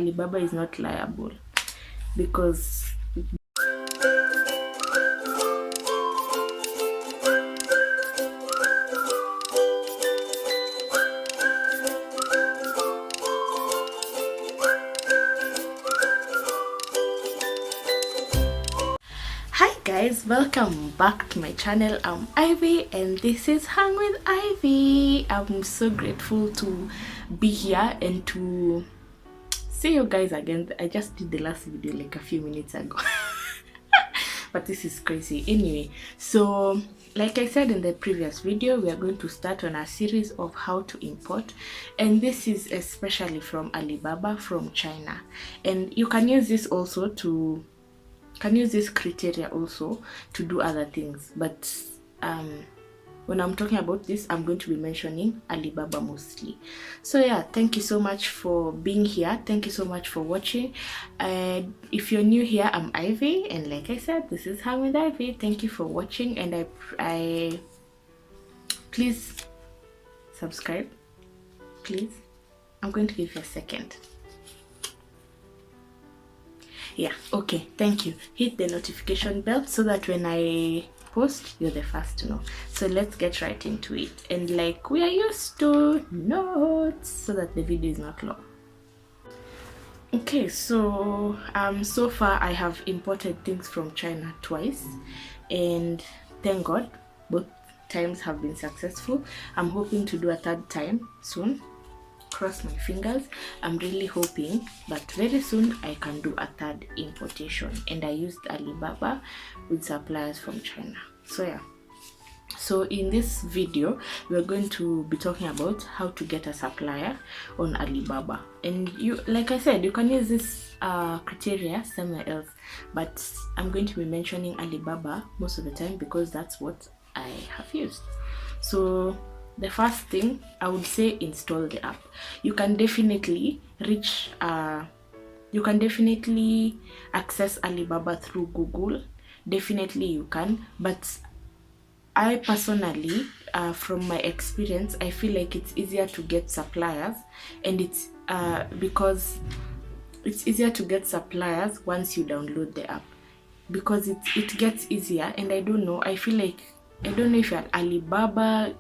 Alibaba is not liable, because hi guys, welcome back to my channel. I'm Ivy and this is Hang with Ivy. I'm so grateful to be here and to see you guys again. I just did the last video like a few minutes ago. But this is crazy. Anyway, so like I said in the previous video, we are going to start on a series of how to import, and this is especially from Alibaba, from China. And you can use this also to use this criteria also to do other things, but when I'm talking about this, I'm going to be mentioning Alibaba mostly. So yeah, thank you so much for being here. Thank you so much for watching. If you're new here, I'm Ivy, and like I said, this is Hang with Ivy. Thank you for watching, and I please subscribe, please. I'm going to give you a second. Yeah, okay, thank you. Hit the notification bell so that when I post, you're the first to know. So let's get right into it, and like we are used to, notes so that the video is not long. Okay, so so far I have imported things from China twice, and thank God both times have been successful. I'm hoping to do a third time soon. Cross my fingers. I'm really hoping that very soon I can do a third importation, and I used Alibaba with suppliers from China. So yeah, so in this video we're going to be talking about how to get a supplier on Alibaba. And you, like I said, you can use this criteria somewhere else, but I'm going to be mentioning Alibaba most of the time because that's what I have used. So the first thing I would say, install the app. You can definitely access Alibaba through Google. Definitely you can, but I personally, from my experience, I feel like it's easier to get suppliers, and it's because it's easier to get suppliers once you download the app, because it gets easier. And I don't know, I feel like, I don't know if you're at Alibaba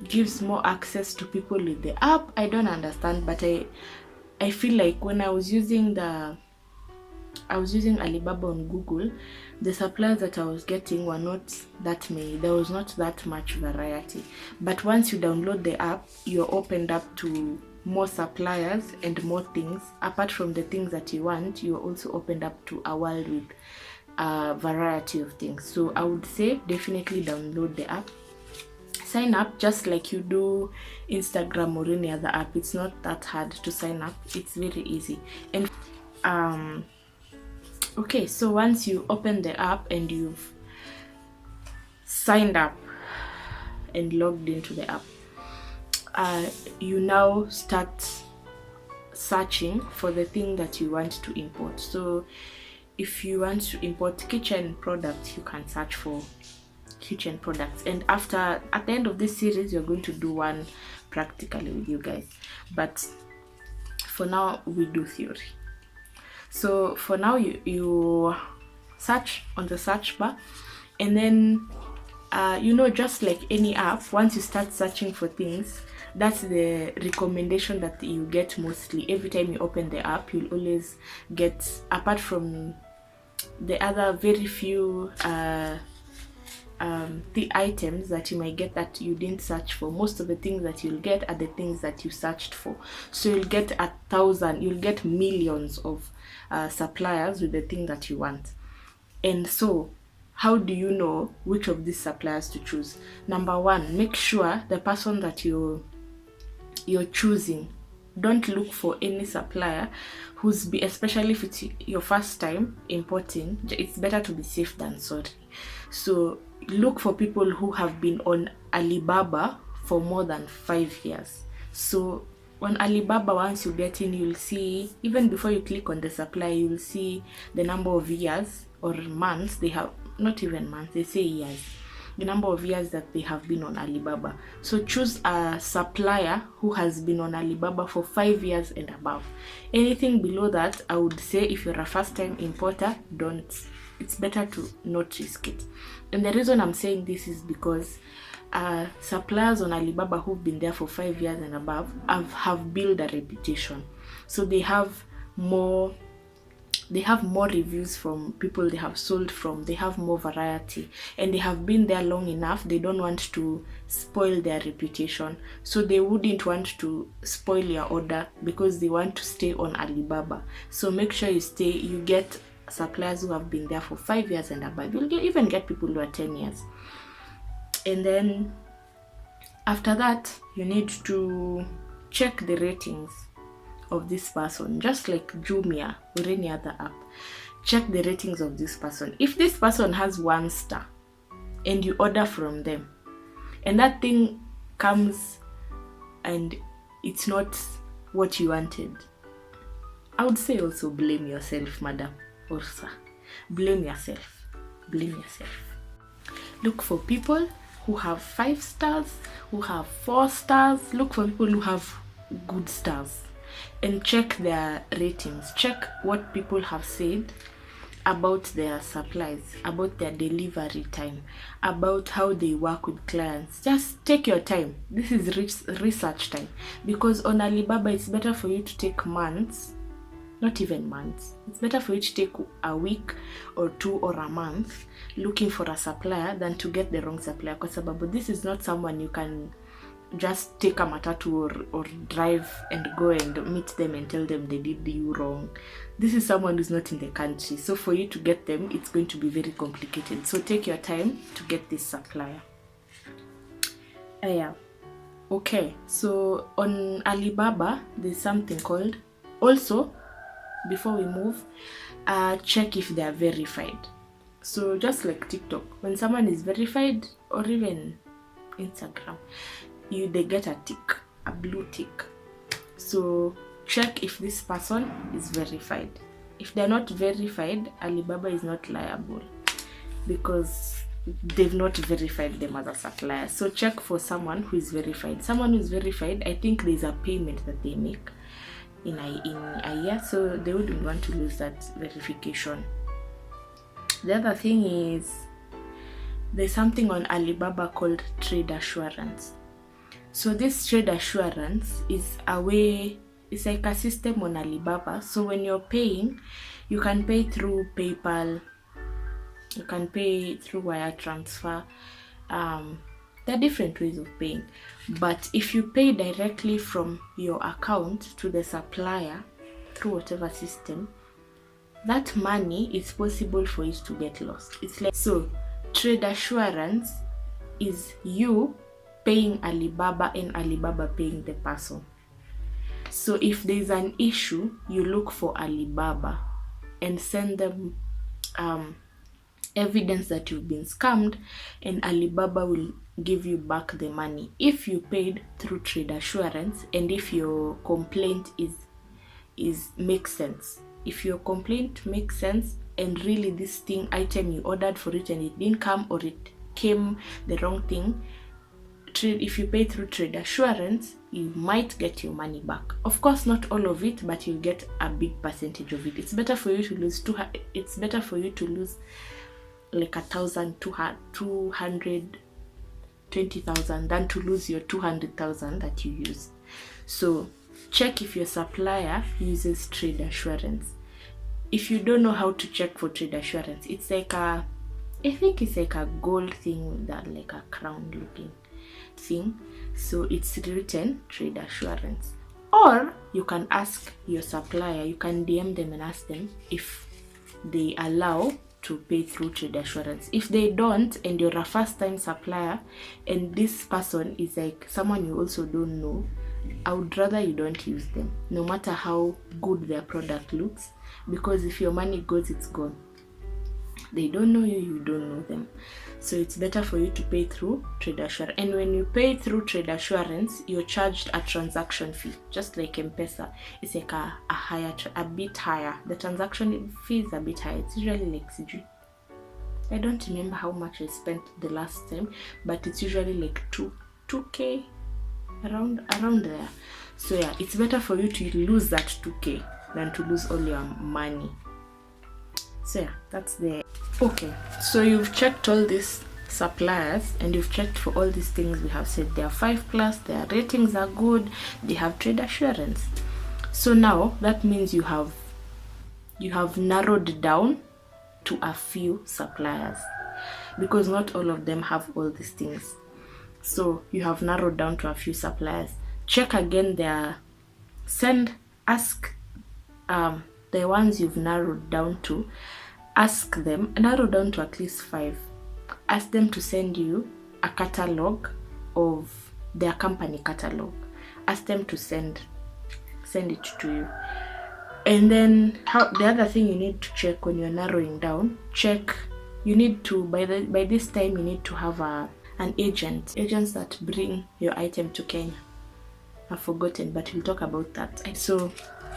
gives more access to people with the app. I don't understand, but I feel like when I was using Alibaba on Google, the suppliers that I was getting were not that many. There was not that much variety. But once you download the app, you're opened up to more suppliers and more things. Apart from the things that you want, you're also opened up to a world with a variety of things. So I would say definitely download the app. Sign up just like you do Instagram or any other app. It's not that hard to sign up. It's very easy. And okay, so once you open the app and you've signed up and logged into the app, you now start searching for the thing that you want to import. So if you want to import kitchen products, you can search for kitchen products, and at the end of this series you're going to do one practically with you guys, but for now we do theory. So for now you search on the search bar, and then just like any app, once you start searching for things, that's the recommendation that you get mostly. Every time you open the app, you'll always get, apart from the other very few the items that you might get that you didn't search for, most of the things that you'll get are the things that you searched for. So you'll get 1,000, you'll get millions of suppliers with the thing that you want. And so how do you know which of these suppliers to choose? Number one, make sure the person that you're choosing, don't look for any supplier especially if it's your first time importing. It's better to be safe than sorry. So look for people who have been on Alibaba for more than 5 years. So on Alibaba, once you get in, you'll see, even before you click on the supplier, you'll see the number of years or months they have, not even months, they say years. the number of years that they have been on Alibaba. So choose a supplier who has been on Alibaba for 5 years and above. Anything below that, I would say if you're a first time importer, don't. It's better to not risk it. And the reason I'm saying this is because suppliers on Alibaba who've been there for 5 years and above have built a reputation. So they have more reviews from people they have sold from, they have more variety, and they have been there long enough. They don't want to spoil their reputation, so they wouldn't want to spoil your order because they want to stay on Alibaba. So make sure you get suppliers who have been there for 5 years and above. You'll even get people who are 10 years. And then after that, you need to check the ratings of this person, just like Jumia or any other app. Check the ratings of this person. If this person has 1 star and you order from them and that thing comes and it's not what you wanted, I would say also blame yourself, madam or sir. Blame yourself. Look for people who have 5 stars, who have 4 stars. Look for people who have good stars and check their ratings. Check what people have said about their supplies, about their delivery time, about how they work with clients. Just take your time. This is research time, because on Alibaba it's better for you to take months, not even months. It's better for you to take a week or 2 or a month looking for a supplier than to get the wrong supplier. Because this is not someone you can just take a matatu or drive and go and meet them and tell them they did you wrong. This is someone who's not in the country, so for you to get them, it's going to be very complicated. So take your time to get this supplier. Yeah. Okay, so on Alibaba there's something called, also before we move, check if they are verified. So just like TikTok, when someone is verified, or even Instagram, they get a tick, a blue tick. So check if this person is verified. If they're not verified, Alibaba is not liable because they've not verified them as a supplier. So check for someone who is verified. Someone who is verified, I think there's a payment that they make in a year, so they wouldn't want to lose that verification. The other thing is, there's something on Alibaba called trade assurance. So this trade assurance is it's like a system on Alibaba. So when you're paying, you can pay through PayPal, you can pay through wire transfer. There are different ways of paying, but if you pay directly from your account to the supplier through whatever system, that money is possible for it to get lost. It's like, so trade assurance is you paying Alibaba and Alibaba paying the person. So if there's an issue, you look for Alibaba and send them evidence that you've been scammed, and Alibaba will give you back the money if you paid through trade assurance, and if your complaint makes sense. If your complaint makes sense and really this item you ordered for it and it didn't come, or it came the wrong thing, if you pay through trade assurance, you might get your money back. Of course, not all of it, but you'll get a big percentage of it. It's better for you to lose like 220,000 than to lose your 200,000 that you used. So check if your supplier uses trade assurance. If you don't know how to check for trade assurance, it's like I think it's like a gold thing with that, like a crown looking thing. So it's written trade assurance. Or you can ask your supplier, you can DM them and ask them if they allow to pay through trade assurance. If they don't, and you're a first time supplier and this person is like someone you also don't know, I would rather you don't use them, no matter how good their product looks, because if your money goes, it's gone. They don't know you, you don't know them. So it's better for you to pay through trade assurance. And when you pay through trade assurance, you're charged a transaction fee, just like M-Pesa. It's like a bit higher. The transaction fee is a bit higher. It's usually like I don't remember how much I spent the last time, but it's usually like 2k, around there. So yeah, it's better for you to lose that 2k than to lose all your money. So yeah, that's the okay. So you've checked all these suppliers and you've checked for all these things we have said. They are 5+, their ratings are good, they have trade assurance. So now that means you have narrowed down to a few suppliers, because not all of them have all these things. So you have narrowed down to a few suppliers. Check again their ask the ones you've narrowed down to, narrow down to at least 5. Ask them to send you a catalog of their company catalog. Ask them to send it to you. And then the other thing you need to check when you're narrowing down, you need to, by this time you need to have an agents that bring your item to Kenya. I've forgotten, but we'll talk about that. So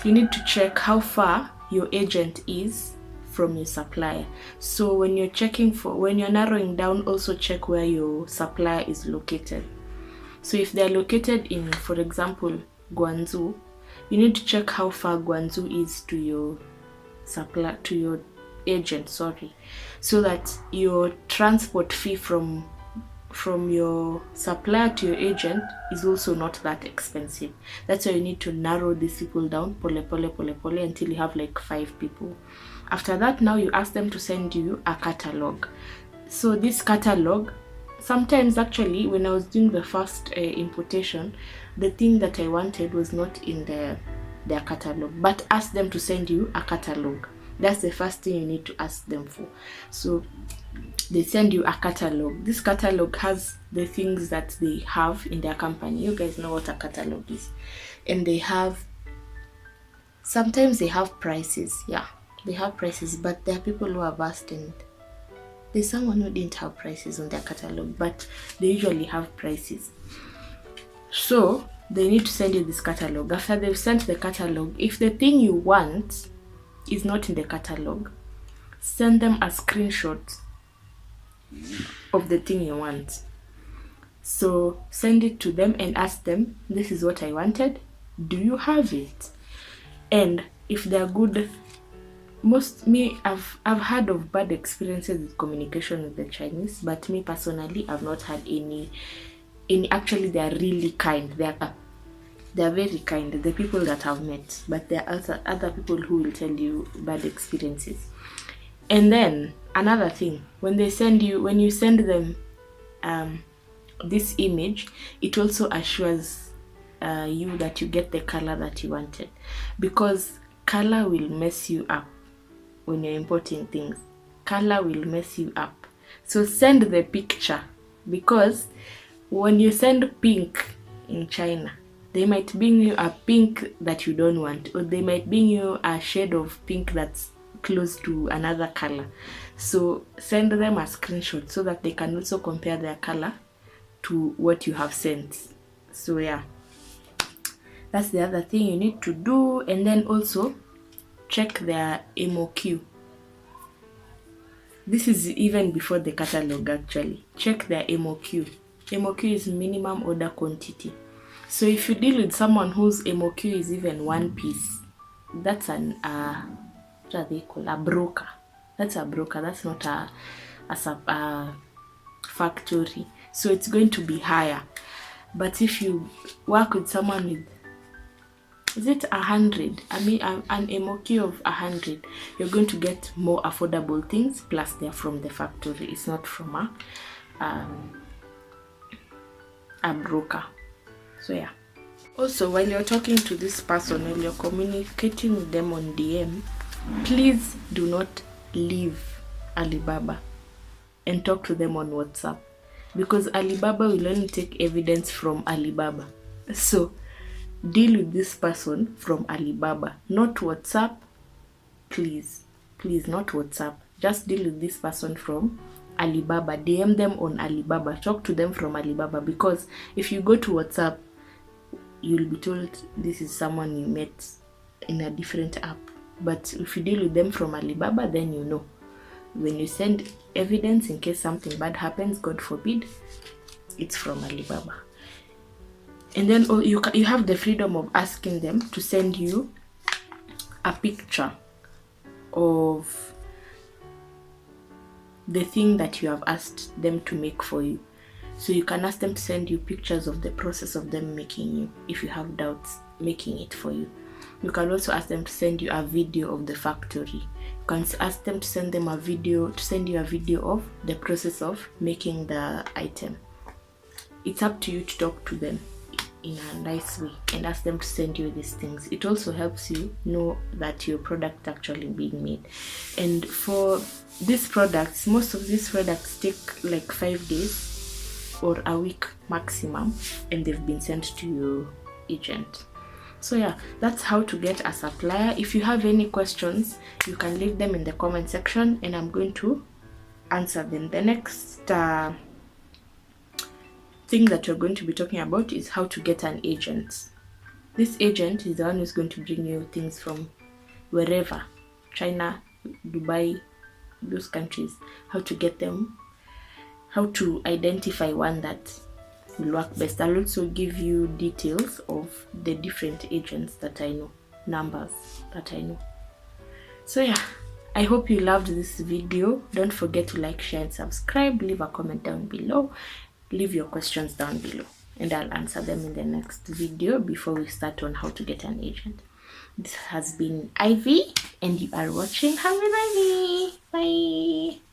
you need to check how far your agent is from your supplier. So when you're narrowing down, also check where your supplier is located. So if they're located in, for example, Guangzhou, you need to check how far Guangzhou is to your agent, so that your transport fee from your supplier to your agent is also not that expensive. That's why you need to narrow these people down, pole, until you have like 5 people. After that, now you ask them to send you a catalog. So this catalog, sometimes actually when I was doing the first importation, the thing that I wanted was not in their catalog, but ask them to send you a catalog. That's the first thing you need to ask them for. So they send you a catalog. This catalog has the things that they have in their company. You guys know what a catalog is. And sometimes they have prices. Yeah, they have prices, but there are people who have asked, and there's someone who didn't have prices on their catalog, but they usually have prices. So they need to send you this catalog. After they've sent the catalog, if the thing you want is not in the catalog, send them a screenshot of the thing you want. So send it to them and ask them, this is what I wanted, do you have it? And if they're good, I've heard of bad experiences with communication with the Chinese, but me personally, I've not had any. Actually, they are really kind. They are very kind, the people that I've met, but there are other people who will tell you bad experiences. And then another thing, when you send them this image, it also assures you that you get the color that you wanted, because color will mess you up when you're importing things. Color will mess you up. So send the picture, because when you send pink in China, they might bring you a pink that you don't want, or they might bring you a shade of pink that's close to another color. So send them a screenshot so that they can also compare their color to what you have sent. So yeah, that's the other thing you need to do. And then also check their MOQ. This is even before the catalog actually. Check their MOQ. MOQ is minimum order quantity. So if you deal with someone whose MOQ is even 1 piece, that's what are they called? A broker. That's a broker. That's not a factory. So it's going to be higher. But if you work with someone with, is it 100? I mean, an MOQ of 100, you're going to get more affordable things. Plus, they're from the factory. It's not from a broker. So yeah. Also, while you're talking to this person, while you're communicating with them on DM, please do not leave Alibaba and talk to them on WhatsApp, because Alibaba will only take evidence from Alibaba. So deal with this person from Alibaba, not WhatsApp. Please, not WhatsApp. Just deal with this person from Alibaba. DM them on Alibaba. Talk to them from Alibaba, because if you go to WhatsApp, you'll be told this is someone you met in a different app. But if you deal with them from Alibaba, then you know. when you send evidence in case something bad happens, God forbid, it's from Alibaba. And then you have the freedom of asking them to send you a picture of the thing that you have asked them to make for you. So you can ask them to send you pictures of the process of them making you, if you have doubts making it for you. You can also ask them to send you a video of the factory. You can ask them to send them a video, to send you a video of the process of making the item. It's up to you to talk to them in a nice way and ask them to send you these things. It also helps you know that your product actually being made. And for these products, most of these products take like 5 days or a week maximum, and they've been sent to your agent. So yeah, that's how to get a supplier. If you have any questions, you can leave them in the comment section and I'm going to answer them. The next thing that we're going to be talking about is how to get an agent. This agent is the one who's going to bring you things from wherever, China, Dubai, those countries. How to get them, how to identify one that will work best. I'll also give you details of the different agents that I know, numbers that I know. So yeah, I hope you loved this video. Don't forget to like, share and subscribe. Leave a comment down below. Leave your questions down below and I'll answer them in the next video before we start on how to get an agent. This has been Ivy and you are watching How with Ivy. Bye.